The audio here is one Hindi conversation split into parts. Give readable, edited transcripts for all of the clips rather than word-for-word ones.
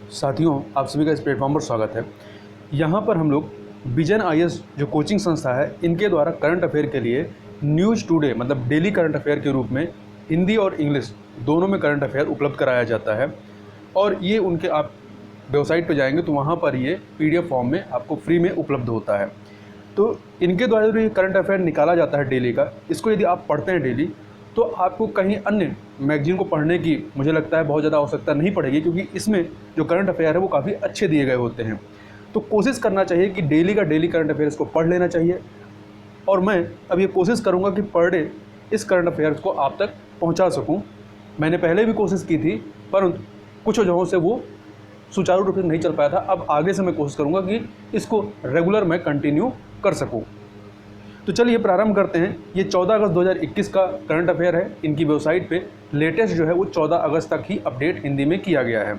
साथियों, आप सभी का इस प्लेटफॉर्म पर स्वागत है। यहाँ पर हम लोग विजन आईएएस जो कोचिंग संस्था है, इनके द्वारा करंट अफेयर के लिए न्यूज़ टुडे मतलब डेली करंट अफेयर के रूप में हिंदी और इंग्लिश दोनों में करंट अफेयर उपलब्ध कराया जाता है। और ये उनके आप वेबसाइट पर जाएंगे तो वहाँ पर ये पीडीएफ फॉर्म में आपको फ्री में उपलब्ध होता है। तो इनके द्वारा जो ये करंट अफेयर निकाला जाता है डेली का, इसको यदि आप पढ़ते हैं डेली तो आपको कहीं अन्य मैगजीन को पढ़ने की मुझे लगता है बहुत ज़्यादा आवश्यकता नहीं पड़ेगी, क्योंकि इसमें जो करंट अफेयर है वो काफ़ी अच्छे दिए गए होते हैं। तो कोशिश करना चाहिए कि डेली का डेली करंट अफेयर्स को पढ़ लेना चाहिए। और मैं अब ये कोशिश करूँगा कि पर डे इस करंट अफेयर्स को आप तक पहुँचा सकूँ। मैंने पहले भी कोशिश की थी, परंतु कुछ वजहों से वो सुचारू रूप से नहीं चल पाया था। अब आगे से मैं कोशिश करूँगा कि इसको रेगुलर मैं कंटिन्यू कर सकूँ। तो चलिए प्रारंभ करते हैं। ये 14 अगस्त 2021 का करंट अफेयर है। इनकी वेबसाइट पे लेटेस्ट जो है वो 14 अगस्त तक ही अपडेट हिंदी में किया गया है।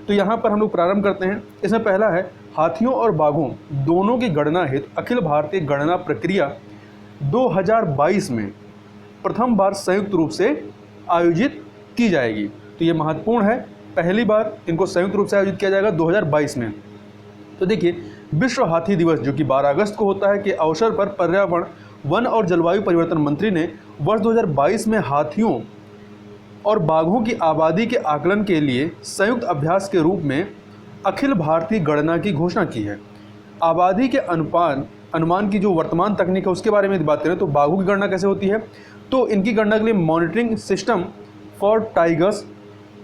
तो यहाँ पर हम लोग प्रारंभ करते हैं। इसमें पहला है, हाथियों और बाघों दोनों की गणना हेतु अखिल भारतीय गणना प्रक्रिया 2022 में प्रथम बार संयुक्त रूप से आयोजित की जाएगी। तो ये महत्वपूर्ण है, पहली बार इनको संयुक्त रूप से आयोजित किया जाएगा 2022 में। तो देखिए, विश्व हाथी दिवस जो कि 12 अगस्त को होता है के अवसर पर पर्यावरण, वन और जलवायु परिवर्तन मंत्री ने वर्ष 2022 में हाथियों और बाघों की आबादी के आकलन के लिए संयुक्त अभ्यास के रूप में अखिल भारतीय गणना की घोषणा की है। आबादी के अनुमान की जो वर्तमान तकनीक है उसके बारे में बात करें तो बाघों की गणना कैसे होती है, तो इनकी गणना के लिए monitoring system for tigers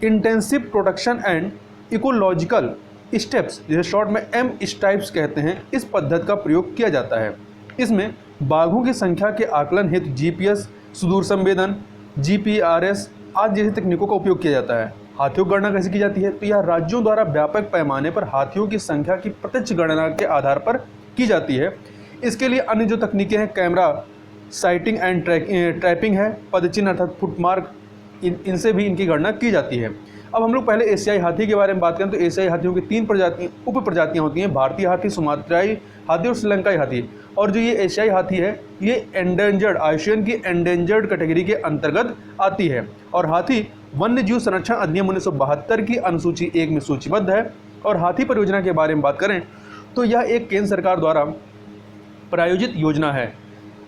intensive protection and ecological steps, जिसे शॉर्ट में एम स्टाइप्स कहते हैं, इस पद्धति का प्रयोग किया जाता है। इसमें बाघों की संख्या के आकलन हेतु जीपीएस, सुदूर संवेदन, जीपीआरएस आदि जैसी तकनीकों का उपयोग किया जाता है। हाथियों की गणना कैसे की जाती है, तो यह राज्यों द्वारा व्यापक पैमाने पर हाथियों की संख्या की प्रत्यक्ष गणना के आधार पर की जाती है। इसके लिए अन्य जो तकनीकें हैं, कैमरा साइटिंग एंड ट्रैपिंग है, पदचिन्ह अर्थात फुटमार्क, इनसे भी इनकी गणना की जाती है। अब हम लोग पहले एशियाई हाथी के बारे में बात करें तो एशियाई हाथियों की 3 उप प्रजातियां होती हैं, भारतीय हाथी, सुमात्राई हाथी और श्रीलंकाई हाथी। और जो ये एशियाई हाथी है ये एंडेंजर्ड, आयुष्मान की एंडेंजर्ड कैटेगरी के अंतर्गत आती है। और हाथी वन्य जीव संरक्षण अधिनियम 1972 की अनुसूची 1 में सूचीबद्ध है। और हाथी परियोजना के बारे में बात करें तो यह एक केंद्र सरकार द्वारा प्रायोजित योजना है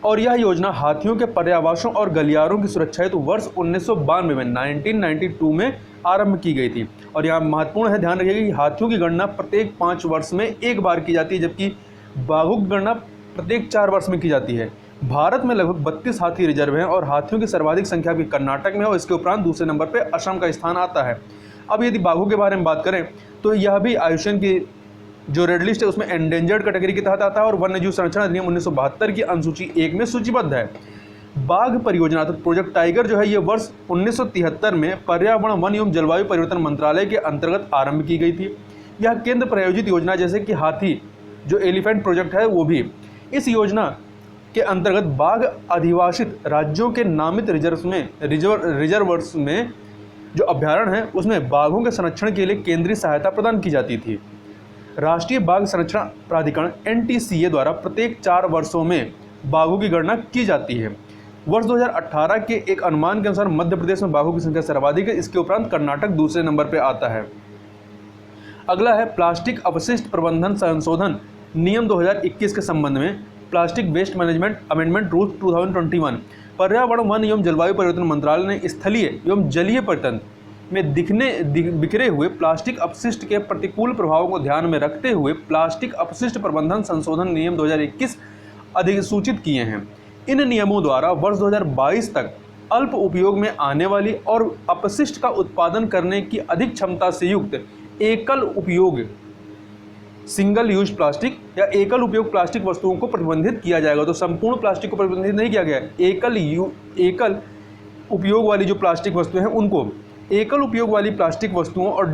और यह योजना हाथियों के पर्यावासों और गलियारों की सुरक्षा हेतु वर्ष 1992 में 1992 में आरंभ की गई थी। और यहाँ महत्वपूर्ण है, ध्यान रखिएगा कि हाथियों की गणना प्रत्येक 5 वर्ष में एक बार की जाती है, जबकि बाघों की गणना प्रत्येक 4 वर्ष में की जाती है। भारत में लगभग 32 हाथी रिजर्व हैं और हाथियों की सर्वाधिक संख्या भी कर्नाटक में है और इसके उपरांत दूसरे नंबर पर असम का स्थान आता है। अब यदि बाघों के बारे में बात करें तो यह भी आयुष्मान की जो रेड लिस्ट है उसमें एंडेंजर्ड कैटेगरी के तहत आता है और वन्य जीव संरक्षण अधिनियम 1972 की अनुसूची 1 में सूचीबद्ध है। बाघ परियोजना तो प्रोजेक्ट टाइगर जो है ये वर्ष 1973 में पर्यावरण, वन एवं जलवायु परिवर्तन मंत्रालय के अंतर्गत आरंभ की गई थी। यह केंद्र प्रायोजित योजना जैसे कि हाथी जो एलिफेंट प्रोजेक्ट है वो भी। इस योजना के अंतर्गत बाघ अधिवासित राज्यों के नामित रिजर्वर्स में जो अभ्यारण्य है उसमें बाघों के संरक्षण के लिए केंद्रीय सहायता प्रदान की जाती थी। राष्ट्रीय बाघ संरक्षण प्राधिकरण NTCA द्वारा प्रत्येक 4 वर्षों में बाघों की गणना की जाती है। वर्ष 2018 के एक अनुमान के अनुसार मध्य प्रदेश में बाघों की संख्या सर्वाधिक है, इसके उपरांत कर्नाटक दूसरे नंबर पर आता है। अगला है प्लास्टिक अपशिष्ट प्रबंधन संशोधन नियम 2021 के संबंध में plastic waste management amendment rules 2021। पर्यावरण, वन एवं जलवायु परिवर्तन मंत्रालय ने स्थलीय एवं जलीय परितंत्र में बिखरे हुए प्लास्टिक अपशिष्ट के प्रतिकूल प्रभावों को ध्यान में रखते हुए प्लास्टिक अपशिष्ट प्रबंधन संशोधन नियम 2021 अधिसूचित किए हैं। इन नियमों द्वारा वर्ष 2022 तक अल्प उपयोग में आने वाली और अपशिष्ट का उत्पादन करने की अधिक क्षमता से युक्त एकल उपयोग सिंगल यूज प्लास्टिक या एकल उपयोग प्लास्टिक वस्तुओं को प्रतिबंधित किया जाएगा। तो संपूर्ण प्लास्टिक को प्रतिबंधित नहीं किया गया है, एकल उपयोग वाली जो प्लास्टिक वस्तुएं हैं उनको, एकल उपयोग वाली प्लास्टिक वस्तुओं और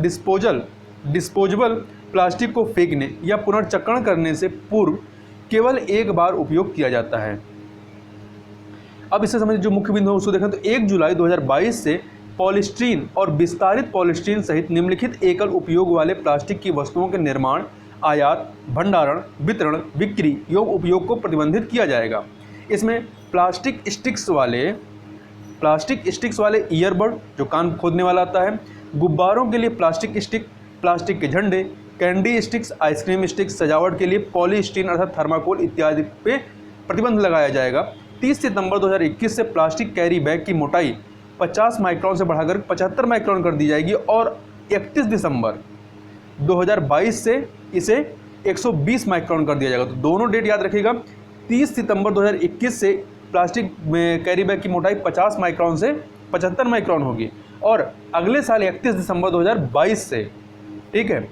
डिस्पोजेबल प्लास्टिक को फेंकने या पुनर्चक्रण करने से पूर्व केवल एक बार उपयोग किया जाता है। अब इससे संबंधित जो मुख्य बिंदु है उसको देखें तो 1 जुलाई 2022 से पॉलीस्टीरीन और विस्तारित पॉलीस्टीरीन सहित निम्नलिखित एकल उपयोग वाले प्लास्टिक की वस्तुओं के निर्माण, आयात, भंडारण, वितरण, बिक्री एवं उपयोग को प्रतिबंधित किया जाएगा। इसमें प्लास्टिक स्टिक्स वाले ईयरबड जो कान खोदने वाला आता है, गुब्बारों के लिए प्लास्टिक स्टिक, प्लास्टिक के झंडे, कैंडी स्टिक्स, आइसक्रीम स्टिक्स, सजावट के लिए पॉलीस्टीरीन अर्थात थर्माकोल इत्यादि पे प्रतिबंध लगाया जाएगा। 30 सितंबर 2021 से प्लास्टिक कैरी बैग की मोटाई 50 माइक्रोन से बढ़ाकर 75 माइक्रोन कर दी जाएगी और 31 दिसंबर 2022 से इसे 120 माइक्रोन कर दिया जाएगा। तो दोनों डेट याद रखिएगा। 30 सितंबर 2021 से प्लास्टिक में कैरी बैग की मोटाई 50 माइक्रोन से 75 माइक्रोन होगी और अगले साल 31 दिसंबर 2022 से, ठीक है,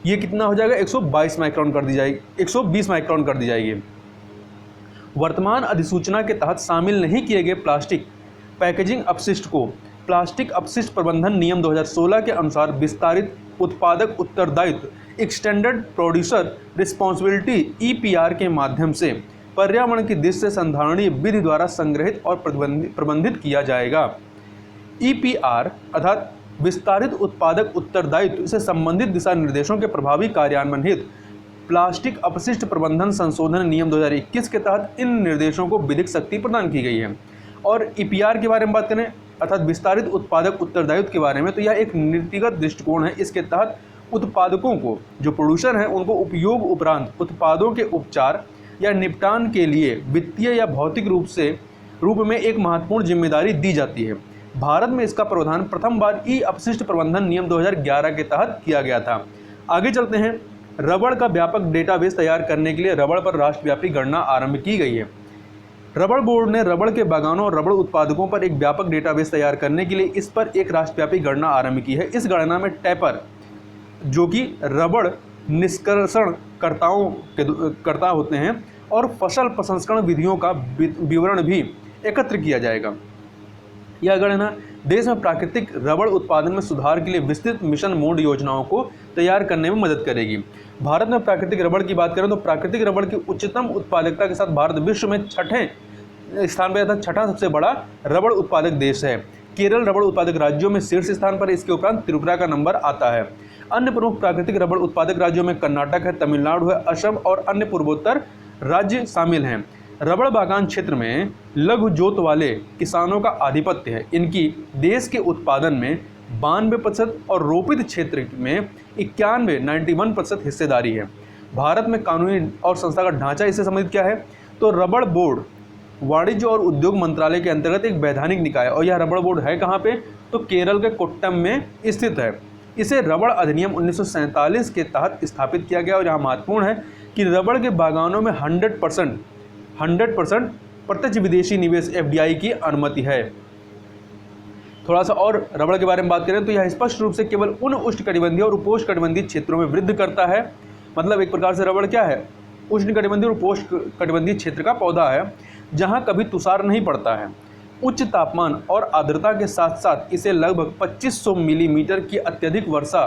ये कितना हो जाएगा, 122 माइक्रोन कर दी जाएगी, 120 माइक्रोन कर दी जाएगी। वर्तमान अधिसूचना के तहत शामिल नहीं किए गए प्लास्टिक पैकेजिंग अपशिष्ट को प्लास्टिक अपशिष्ट प्रबंधन नियम 2016 के अनुसार विस्तारित उत्पादक उत्तरदायित्व एक्सटेंडेड प्रोड्यूसर रिस्पॉन्सिबिलिटी EPR के माध्यम से पर्यावरण की दृष्टि से संधारणीय विधि द्वारा संग्रहित और प्रबंधित किया जाएगा। EPR अर्थात विस्तारित उत्पादक उत्तरदायित्व से संबंधित दिशा निर्देशों के प्रभावी कार्यान्वयन हेतु प्लास्टिक अपशिष्ट प्रबंधन संशोधन नियम 2021 के तहत इन निर्देशों को विधिक शक्ति प्रदान की गई है। और EPR के बारे में बात करें अर्थात विस्तारित उत्पादक उत्तरदायित्व के बारे में, तो यह एक नीतिगत दृष्टिकोण है। इसके तहत उत्पादकों को, जो प्रोड्यूसर हैं, उनको उपयोग उपरांत उत्पादों के उपचार या निपटान के लिए वित्तीय या भौतिक रूप में एक महत्वपूर्ण जिम्मेदारी दी जाती है। भारत में इसका प्रावधान प्रथम बार अपशिष्ट प्रबंधन नियम 2011 के तहत किया गया था। आगे चलते हैं। रबड़ का व्यापक डेटाबेस तैयार करने के लिए रबड़ पर राष्ट्रव्यापी गणना आरंभ की गई है। रबड़ बोर्ड ने रबड़ के बागानों और रबड़ उत्पादकों पर एक व्यापक डेटाबेस तैयार करने के लिए इस पर एक राष्ट्रव्यापी गणना आरंभ की है। इस गणना में टैपर, जो कि रबड़ निष्कर्षण करता होते हैं, और फसल प्रसंस्करण विधियों का विवरण भी एकत्र किया जाएगा। यह गणना देश में प्राकृतिक रबड़ उत्पादन में सुधार के लिए विस्तृत मिशन मोड योजनाओं को तैयार करने में मदद करेगी। भारत में प्राकृतिक रबड़ की बात करें तो प्राकृतिक रबड़ की उच्चतम उत्पादकता के साथ भारत विश्व में छठे स्थान पर, अर्थात छठा सबसे बड़ा रबड़ उत्पादक देश है। केरल रबड़ उत्पादक राज्यों में शीर्ष स्थान पर, इसके उपरांत त्रिपुरा का नंबर आता है। अन्य प्रमुख प्राकृतिक रबड़ उत्पादक राज्यों में कर्नाटक है, तमिलनाडु है, असम और अन्य पूर्वोत्तर राज्य शामिल हैं। रबड़ बागान क्षेत्र में लघु जोत वाले किसानों का आधिपत्य है। इनकी देश के उत्पादन में 92% और रोपित क्षेत्र में 91% हिस्सेदारी है। भारत में कानूनी और संस्था का ढांचा इससे संबंधित क्या है, तो रबड़ बोर्ड वाणिज्य और उद्योग मंत्रालय के अंतर्गत एक वैधानिक निकाय है। और यह रबड़ बोर्ड है कहाँ पे, तो केरल के कोट्टम में स्थित है। इसे रबड़ अधिनियम 1947 के तहत स्थापित किया गया और यहाँ महत्वपूर्ण है कि रबड़ के बागानों में 100% प्रत्यक्ष विदेशी निवेश FDI की अनुमति है। थोड़ा सा और रबड़ के बारे में बात करें तो यह स्पष्ट रूप से केवल उन उष्णकटिबंधीय और उपोष्णकटिबंधीय क्षेत्रों में वृद्धि करता है। मतलब एक प्रकार से रबड़ क्या है, उष्णकटिबंधीय और उपोष्णकटिबंधीय क्षेत्र का पौधा है, जहाँ कभी तुषार नहीं पड़ता है। उच्च तापमान और आर्द्रता के साथ साथ इसे लगभग 2500 मिलीमीटर की अत्यधिक वर्षा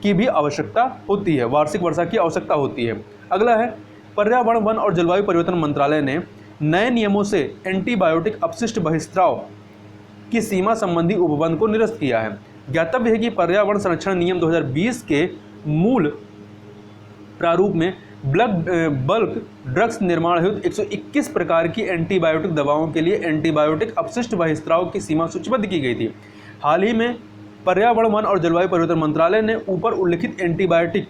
की भी आवश्यकता होती है, वार्षिक वर्षा की आवश्यकता होती है। अगला है, पर्यावरण, वन और जलवायु परिवर्तन मंत्रालय ने नए नियमों से एंटीबायोटिक अपशिष्ट बहिस्त्राव की सीमा संबंधी उपबंध को निरस्त किया है। ज्ञातव्य है कि पर्यावरण संरक्षण नियम 2020 के मूल प्रारूप में बल्क ड्रग्स निर्माण हेतु 121 प्रकार की एंटीबायोटिक दवाओं के लिए एंटीबायोटिक अपशिष्ट बहिस्त्राव की सीमा सूचीबद्ध की गई थी। हाल ही में पर्यावरण, वन और जलवायु परिवर्तन मंत्रालय ने ऊपर उल्लिखित एंटीबायोटिक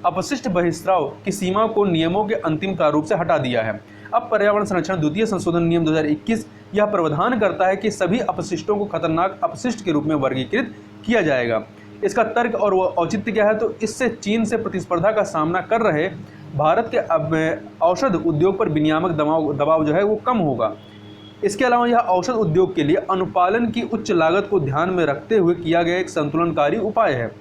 अपशिष्ट बहिस्त्राव की सीमा को नियमों के अंतिम प्रारूप से हटा दिया है। अब पर्यावरण संरक्षण द्वितीय संशोधन नियम 2021 यह प्रावधान करता है कि सभी अपशिष्टों को खतरनाक अपशिष्ट के रूप में वर्गीकृत किया जाएगा। इसका तर्क और औचित्य क्या है, तो इससे चीन से प्रतिस्पर्धा का सामना कर रहे भारत के औषध उद्योग पर विनियामक दबाव जो है वो कम होगा। इसके अलावा यह औषध उद्योग के लिए अनुपालन की उच्च लागत को ध्यान में रखते हुए किया गया एक संतुलनकारी उपाय है।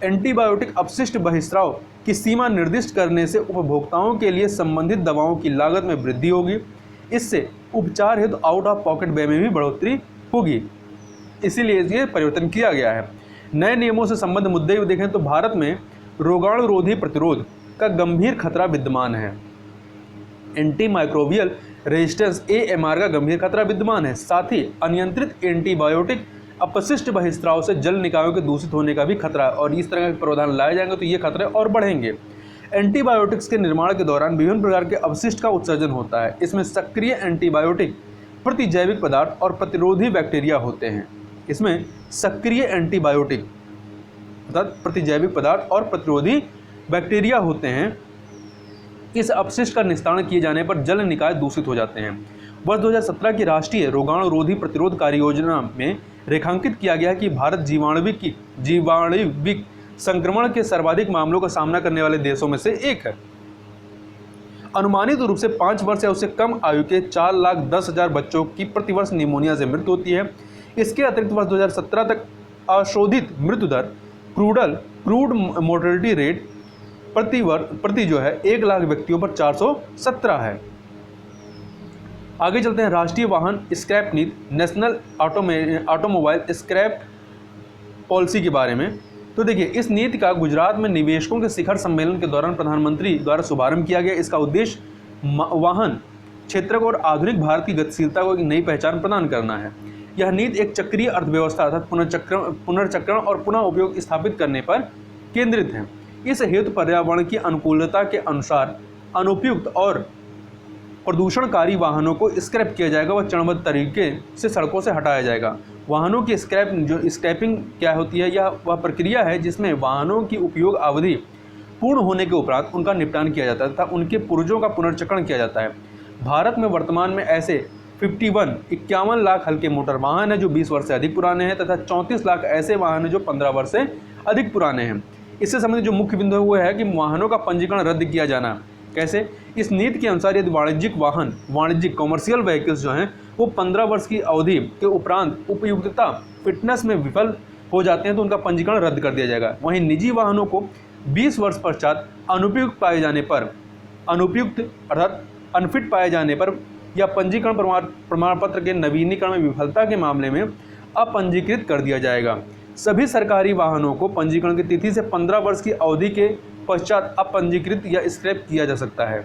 एंटीबायोटिक अपशिष्ट बहिस्त्राव की सीमा निर्दिष्ट करने से उपभोक्ताओं के लिए संबंधित दवाओं की लागत में वृद्धि होगी। इससे उपचार हेतु आउट ऑफ पॉकेट व्यय में भी बढ़ोतरी होगी, इसीलिए ये परिवर्तन किया गया है। नए नियमों से संबंधित मुद्दे देखें तो भारत में रोगाणुरोधी प्रतिरोध का गंभीर खतरा विद्यमान है। एंटी माइक्रोबियल रेजिस्टेंस AMR का गंभीर खतरा विद्यमान है। साथ ही अनियंत्रित एंटीबायोटिक अपशिष्ट बहिस्त्राव से जल निकायों के दूषित होने का भी खतरा है और इस तरह के प्रावधान लाए जाएंगे तो ये खतरे और बढ़ेंगे। एंटीबायोटिक्स के निर्माण के दौरान विभिन्न प्रकार के अपशिष्ट का उत्सर्जन होता है। इसमें सक्रिय एंटीबायोटिक, प्रतिजैविक पदार्थ और प्रतिरोधी बैक्टीरिया होते हैं। इसमें सक्रिय एंटीबायोटिक अर्थात प्रतिजैविक पदार्थ और प्रतिरोधी बैक्टीरिया होते हैं। इस अपशिष्ट का निस्तारण किए जाने पर जल निकाय दूषित हो जाते हैं। वर्ष 2017 की राष्ट्रीय रोगाणुरोधी प्रतिरोध कार्य योजना में रेखांकित किया गया है कि भारत जीवाणुविक संक्रमण के सर्वाधिक मामलों का सामना करने वाले देशों में से एक है। अनुमानित रूप से 5 वर्ष या उससे कम आयु के 4,10,000 बच्चों की प्रतिवर्ष निमोनिया से मृत्यु होती है। इसके अतिरिक्त वर्ष 2017 तक अशोधित मृत्यु दर क्रूड मोर्टेलिटी रेट प्रति जो है 1 लाख व्यक्तियों पर 417 है। आगे चलते हैं राष्ट्रीय वाहन स्क्रैप नीति, नेशनल ऑटोमोबाइल स्क्रैप पॉलिसी के बारे में। तो देखिए, इस नीति का गुजरात में निवेशकों के शिखर सम्मेलन के दौरान प्रधानमंत्री द्वारा शुभारंभ किया गया। इसका उद्देश्य वाहन क्षेत्र को और आधुनिक भारत की गतिशीलता को एक नई पहचान प्रदान करना है। यह नीति एक चक्रीय अर्थव्यवस्था अर्थात पुनर्चक्रण और पुनः उपयोग स्थापित करने पर केंद्रित है। इस हेतु पर्यावरण की अनुकूलता के अनुसार अनुपयुक्त और प्रदूषणकारी वाहनों को स्क्रैप किया जाएगा व चरणबद्ध तरीके से सड़कों से हटाया जाएगा। वाहनों की स्क्रैपिंग क्या होती है? यह वह प्रक्रिया है जिसमें वाहनों की उपयोग अवधि पूर्ण होने के उपरांत उनका निपटान किया जाता है तथा उनके पुर्जों का पुनर्चक्रण किया जाता है। भारत में वर्तमान में ऐसे 51 लाख हल्के मोटर वाहन हैं जो 20 वर्ष से अधिक पुराने हैं तथा 34 लाख ऐसे वाहन हैं जो 15 वर्ष से अधिक पुराने हैं। इससे संबंधित जो मुख्य बिंदु है वो है कि वाहनों का पंजीकरण रद्द किया जाना। कैसे? इस नीति के अनुसार यदि वाणिज्यिक कॉमर्शियल व्हीकल्स जो हैं वो 15 वर्ष की अवधि के उपरांत उपयुक्तता फिटनेस में विफल हो जाते हैं तो उनका पंजीकरण रद्द कर दिया जाएगा। वहीं निजी वाहनों को 20 वर्ष पश्चात अनुपयुक्त अर्थात अनफिट पाए जाने पर या पंजीकरण प्रमाण पत्र के नवीनीकरण में विफलता के मामले में अपंजीकृत कर दिया जाएगा। सभी सरकारी वाहनों को पंजीकरण की तिथि से 15 वर्ष की अवधि के पश्चात अपंजीकृत या स्क्रैप किया जा सकता है।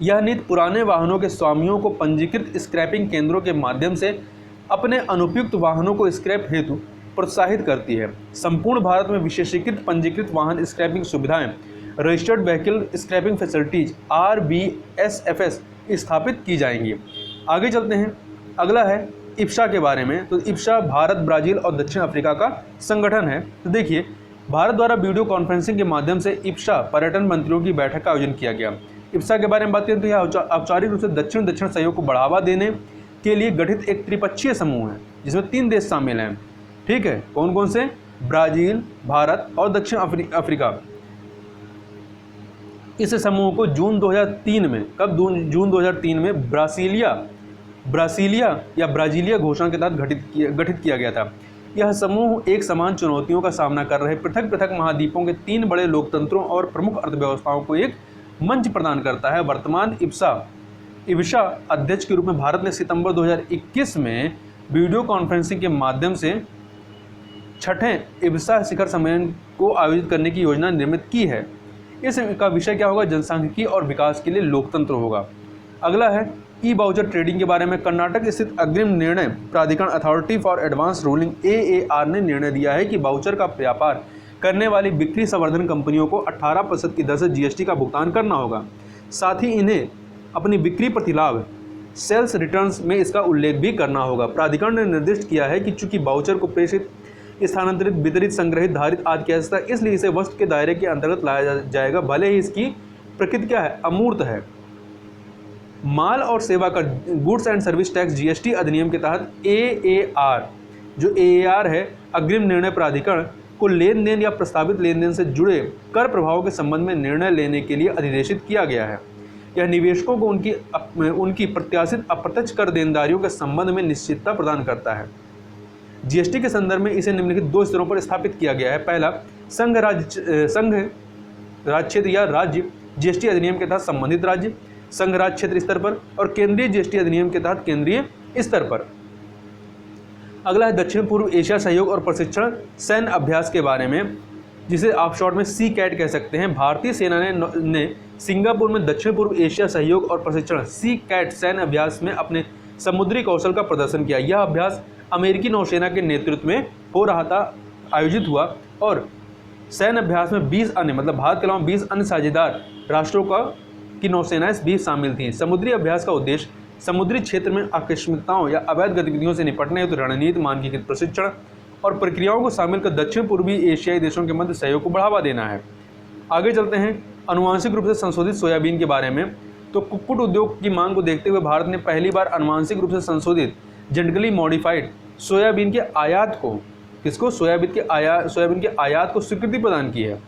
यह नीति पुराने वाहनों के स्वामियों को पंजीकृत स्क्रैपिंग केंद्रों के माध्यम से अपने अनुपयुक्त वाहनों को स्क्रैप हेतु प्रोत्साहित करती है। संपूर्ण भारत में विशेषीकृत पंजीकृत वाहन स्क्रैपिंग सुविधाएं registered vehicle scrapping facilities RVSFS स्थापित की जाएंगी। आगे चलते हैं, अगला है इप्सा के बारे में। तो इप्सा भारत, ब्राज़ील और दक्षिण अफ्रीका का संगठन है। तो देखिए, भारत द्वारा वीडियो कॉन्फ्रेंसिंग के माध्यम से इप्सा पर्यटन मंत्रियों की बैठक का आयोजन किया गया। इप्सा के बारे में बात करें तो यह औपचारिक रूप से दक्षिण सहयोग को बढ़ावा देने के लिए गठित एक त्रिपक्षीय समूह है जिसमें 3 देश शामिल हैं। ठीक है, कौन कौन से? ब्राज़ील, भारत और दक्षिण अफ्रीका। इस समूह को जून 2003 में जून 2003 में ब्राज़ीलिया घोषणा के तहत गठित किया गया था। यह समूह एक समान चुनौतियों का सामना कर रहे पृथक महाद्वीपों के 3 बड़े लोकतंत्रों और प्रमुख अर्थव्यवस्थाओं को एक मंच प्रदान करता है। वर्तमान इब्सा अध्यक्ष के रूप में भारत ने सितंबर 2021 में वीडियो कॉन्फ्रेंसिंग के माध्यम से 6ठे इब्सा शिखर सम्मेलन को आयोजित करने की योजना निर्मित की है। इसका विषय क्या होगा? जनसांख्यिकी और विकास के लिए लोकतंत्र होगा। अगला है ई वाउचर ट्रेडिंग के बारे में। कर्नाटक स्थित अग्रिम निर्णय प्राधिकरण authority for advance ruling AAR ने निर्णय दिया है कि वाउचर का व्यापार करने वाली बिक्री संवर्धन कंपनियों को 18% की दर से GST का भुगतान करना होगा। साथ ही इन्हें अपनी बिक्री प्रतिलाभ सेल्स रिटर्न्स में इसका उल्लेख भी करना होगा। प्राधिकरण ने निर्दिष्ट किया है कि चूंकि वाउचर को प्रेषित, स्थानांतरित, वितरित, संग्रहित, धारित आदि किया जा सकता है, इसलिए इसे वस्तु के दायरे के अंतर्गत लाया जाएगा, भले ही इसकी प्रकृति क्या है? अमूर्त है। माल और सेवा कर goods and service tax GST अधिनियम के तहत AAR जो AAR है, अग्रिम निर्णय प्राधिकरण को लेन देन या प्रस्तावित लेन देन से जुड़े कर प्रभावों के संबंध में निर्णय लेने के लिए अधिदेशित किया गया है। यह निवेशकों को उनकी प्रत्याशित अप्रत्यक्ष कर देनदारियों के संबंध में निश्चितता प्रदान करता है। GST के संदर्भ में इसे निम्नलिखित 2 स्तरों पर स्थापित किया गया है। पहला, संघ राज्य क्षेत्र या राज्य GST अधिनियम के तहत संबंधित राज्य संघ राज्य क्षेत्र स्तर पर, और केंद्रीय GST अधिनियम के तहत केंद्रीय स्तर पर। अगला है दक्षिण पूर्व एशिया सहयोग और प्रशिक्षण सैन्य अभ्यास के बारे में, जिसे आप शॉर्ट में CCAT कह सकते हैं। भारतीय सेना ने सिंगापुर में दक्षिण पूर्व एशिया सहयोग और प्रशिक्षण CCAT सैन्य अभ्यास में अपने समुद्री कौशल का प्रदर्शन किया। यह अभ्यास अमेरिकी नौसेना के नेतृत्व में हो रहा था, आयोजित हुआ, और सैन्य अभ्यास में 20 अन्य मतलब भारत के अलावा 20 अन्य साझेदार राष्ट्रों की नौसेनाएं भी शामिल थीं। समुद्री अभ्यास का उद्देश्य समुद्री क्षेत्र में आकस्मिकताओं या अवैध गतिविधियों से निपटने हेतु रणनीति, मानकीकृत प्रशिक्षण और प्रक्रियाओं को शामिल कर दक्षिण पूर्वी एशियाई देशों के मध्य सहयोग को बढ़ावा देना है। आगे चलते हैं आनुवांशिक रूप से संशोधित सोयाबीन के बारे में। तो कुक्कुट उद्योग की मांग को देखते हुए भारत ने पहली बार आनुवांशिक रूप से संशोधित जेनेटिकली मॉडिफाइड सोयाबीन के आयात को सोयाबीन के आयात को स्वीकृति प्रदान की है।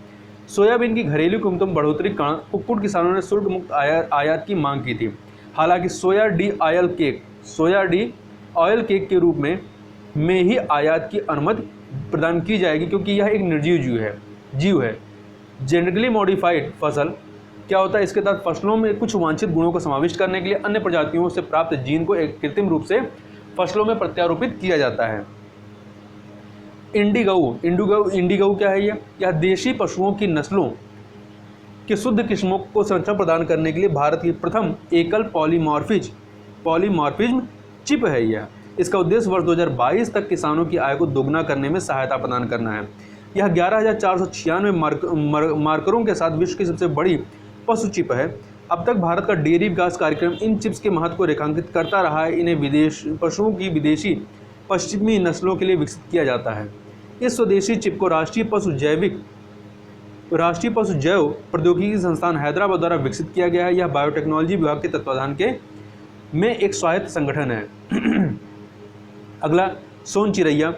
सोयाबीन की घरेलू कीमतों में बढ़ोतरी के कारण कुक्कुट किसानों ने शुल्क मुक्त आयात की मांग की थी। हालांकि सोया डी ऑयल केक के रूप में ही आयात की अनुमति प्रदान की जाएगी, क्योंकि यह एक निर्जीव जीव है। जेनेटिकली मॉडिफाइड फसल क्या होता है, इसके तहत फसलों में कुछ वांछित गुणों को समाविष्ट करने के लिए अन्य प्रजातियों से प्राप्त जीन को एक कृत्रिम रूप से फसलों में प्रत्यारोपित किया जाता है। इंडिगो क्या है? यह देशी पशुओं की नस्लों की शुद्ध किस्मों को संरक्षण प्रदान करने के लिए भारत की प्रथम एकल पॉलीमॉर्फिज्म चिप है। यह इसका उद्देश्य वर्ष 2022 तक किसानों की आय को दोगुना करने में सहायता प्रदान करना है। यह 11,496 मार्करों के साथ विश्व की सबसे बड़ी पशु चिप है। अब तक भारत का डेयरी विकास कार्यक्रम इन चिप्स के महत्व को रेखांकित करता रहा है। इन्हें पशुओं की विदेशी पश्चिमी नस्लों के लिए विकसित किया जाता है। इस स्वदेशी चिप को राष्ट्रीय पशु जैव प्रौद्योगिकी संस्थान हैदराबाद द्वारा विकसित किया गया है। यह बायोटेक्नोलॉजी विभाग के तत्वाधान में एक स्वायत्त संगठन है। अगला सोन चिरैया।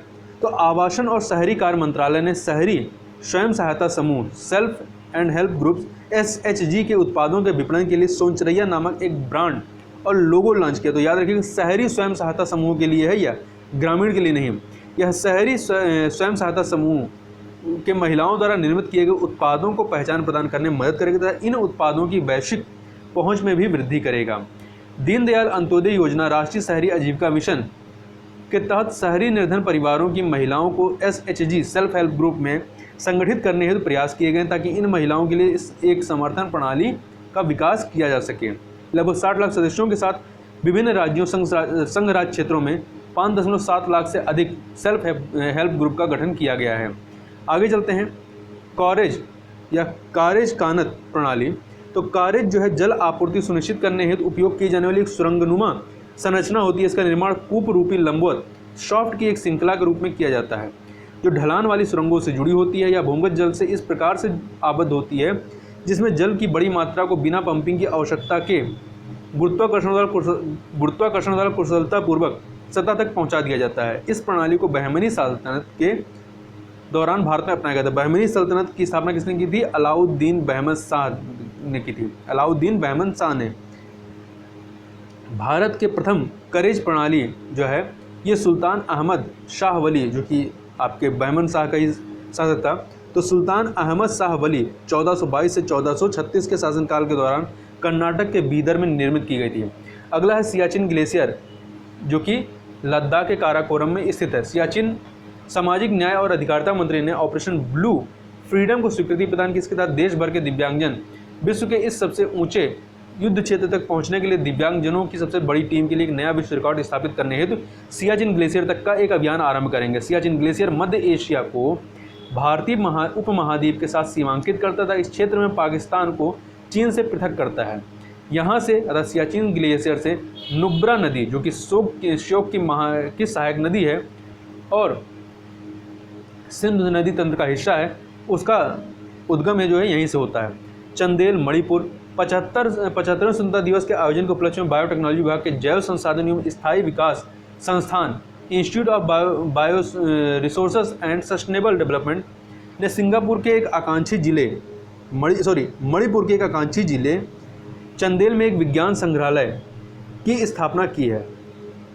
तो आवासन और शहरी कार्य मंत्रालय ने शहरी स्वयं सहायता समूह self and help groups SHG के उत्पादों के विपणन के लिए सोन चिरैया नामक एक ब्रांड और लोगो लॉन्च किया। तो याद रखिएगा, शहरी स्वयं सहायता समूह के लिए है, यह ग्रामीण के लिए नहीं। यह शहरी स्वयं सहायता समूह के महिलाओं द्वारा निर्मित किए गए उत्पादों को पहचान प्रदान करने में मदद करेगा तथा इन उत्पादों की वैश्विक पहुंच में भी वृद्धि करेगा। दीनदयाल अंत्योदय योजना राष्ट्रीय शहरी आजीविका मिशन के तहत शहरी निर्धन परिवारों की महिलाओं को SHG सेल्फ हेल्प ग्रुप में संगठित करने हेतु प्रयास किए गए ताकि इन महिलाओं के लिए एक समर्थन प्रणाली का विकास किया जा सके। लगभग 60 लाख सदस्यों के साथ विभिन्न राज्यों संघ राज्य क्षेत्रों में 5.7 लाख से अधिक सेल्फ हेल्प ग्रुप का गठन किया गया है। आगे चलते हैं कारेज कानत प्रणाली। तो कारेज जो है जल आपूर्ति सुनिश्चित करने हेतु उपयोग की जाने वाली एक सुरंगनुमा संरचना होती है। इसका निर्माण कूप रूपी लंबवत शाफ्ट की एक श्रृंखला के रूप में किया जाता है जो ढलान वाली सुरंगों से जुड़ी होती है या भूमिगत जल से इस प्रकार से आबद्ध होती है जिसमें जल की बड़ी मात्रा को बिना पंपिंग की आवश्यकता के गुरुत्वाकर्षण द्वारा कुशलतापूर्वक सतह तक पहुंचा दिया जाता है। इस प्रणाली को बहमनी सल्तनत के दौरान भारत में अपनाया गया था। बहमनी सल्तनत की स्थापना किसने की थी? अलाउद्दीन बहमन शाह ने। भारत के प्रथम करेज प्रणाली जो है ये सुल्तान अहमद शाह वली, जो कि आपके बहमन शाह का ही शासक था, तो सुल्तान अहमद शाह वली 1422 से 1436 के शासनकाल के दौरान कर्नाटक के बीदर में निर्मित की गई थी। अगला है सियाचिन ग्लेशियर जो कि लद्दाख के काराकोरम में स्थित है। सियाचिन सामाजिक न्याय और अधिकारिता मंत्री ने ऑपरेशन ब्लू फ्रीडम को स्वीकृति प्रदान की। इसके तहत देश भर के दिव्यांगजन विश्व के इस सबसे ऊंचे युद्ध क्षेत्र तक पहुंचने के लिए दिव्यांगजनों की सबसे बड़ी टीम के लिए एक नया विश्व रिकॉर्ड स्थापित करने हेतु सियाचिन ग्लेशियर तक का एक अभियान आरंभ करेंगे। सियाचिन ग्लेशियर मध्य एशिया को भारतीय उपमहाद्वीप के साथ सीमांकित करता था। इस क्षेत्र में पाकिस्तान को चीन से पृथक करता है। यहाँ से अर्थात सियाचिन ग्लेशियर से नुब्रा नदी जो कि श्योक की सहायक नदी है और सिंधु नदी तंत्र का हिस्सा है, उसका उद्गम है जो है यहीं से होता है। चंदेल मणिपुर 75वें स्वतंत्रता दिवस के आयोजन के उपलक्ष्य में बायोटेक्नोलॉजी विभाग के जैव संसाधन एवं स्थायी विकास संस्थान institute of bio resources and sustainable development ने सिंगापुर के एक आकांक्षी जिले मणिपुर के एक आकांक्षी जिले चंदेल में एक विज्ञान संग्रहालय की स्थापना की है।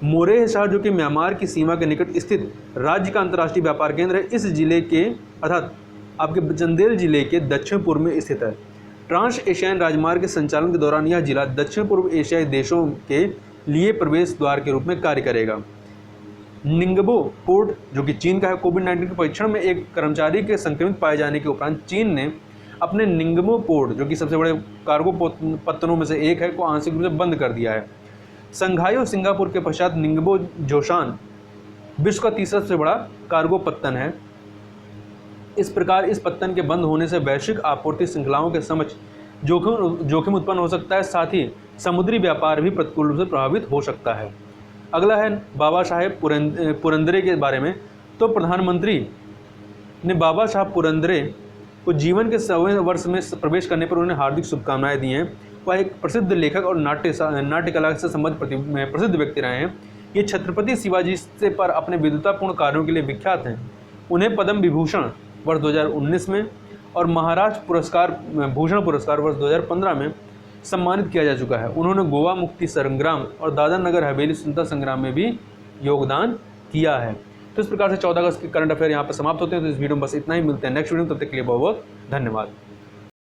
मोरेह शहर जो कि म्यांमार की सीमा के निकट स्थित राज्य का अंतर्राष्ट्रीय व्यापार केंद्र है, इस जिले के अर्थात आपके चंदेल जिले के दक्षिण पूर्व में स्थित है। ट्रांस एशियाई राजमार्ग के संचालन के दौरान यह जिला दक्षिण पूर्व एशियाई देशों के लिए प्रवेश द्वार के रूप में कार्य करेगा। निंगबो पोर्ट जो कि चीन का है, कोविड-19 के परीक्षण में एक कर्मचारी के संक्रमित पाए जाने के उपरांत चीन ने अपने निंगबो पोर्ट जो कि सबसे बड़े कार्गो पत्तनों में से एक है को आंशिक रूप से बंद कर दिया है। संघाई और सिंगापुर के पश्चात निंगबो जोशान विश्व का तीसरा सबसे बड़ा कार्गो पत्तन है। इस प्रकार इस पत्तन के बंद होने से वैश्विक आपूर्ति श्रृंखलाओं के समक्ष जोखिम उत्पन्न हो सकता है, साथ ही समुद्री व्यापार भी प्रतिकूल रूप से प्रभावित हो सकता है। अगला है बाबा साहेब पुरंदरे के बारे में। तो प्रधानमंत्री ने बाबा साहब पुरंदरे को जीवन के 100वें वर्ष में प्रवेश करने पर उन्हें हार्दिक शुभकामनाएं दी हैं। वह एक प्रसिद्ध लेखक और नाट्य कला से संबंधित प्रसिद्ध व्यक्ति रहे हैं। ये छत्रपति शिवाजी से पर अपने विद्वतापूर्ण कार्यों के लिए विख्यात हैं। उन्हें पद्म विभूषण वर्ष 2019 में और महाराज भूषण पुरस्कार वर्ष 2015 में सम्मानित किया जा चुका है। उन्होंने गोवा मुक्ति संग्राम और दादर नगर हवेली स्वतंत्रता संग्राम में भी योगदान किया है। तो इस प्रकार से 14 अगस्त के करंट अफेयर यहाँ पर समाप्त होते हैं। तो इस वीडियो में बस इतना ही, मिलते हैं नेक्स्ट वीडियो में, तब तक के लिए बहुत बहुत धन्यवाद।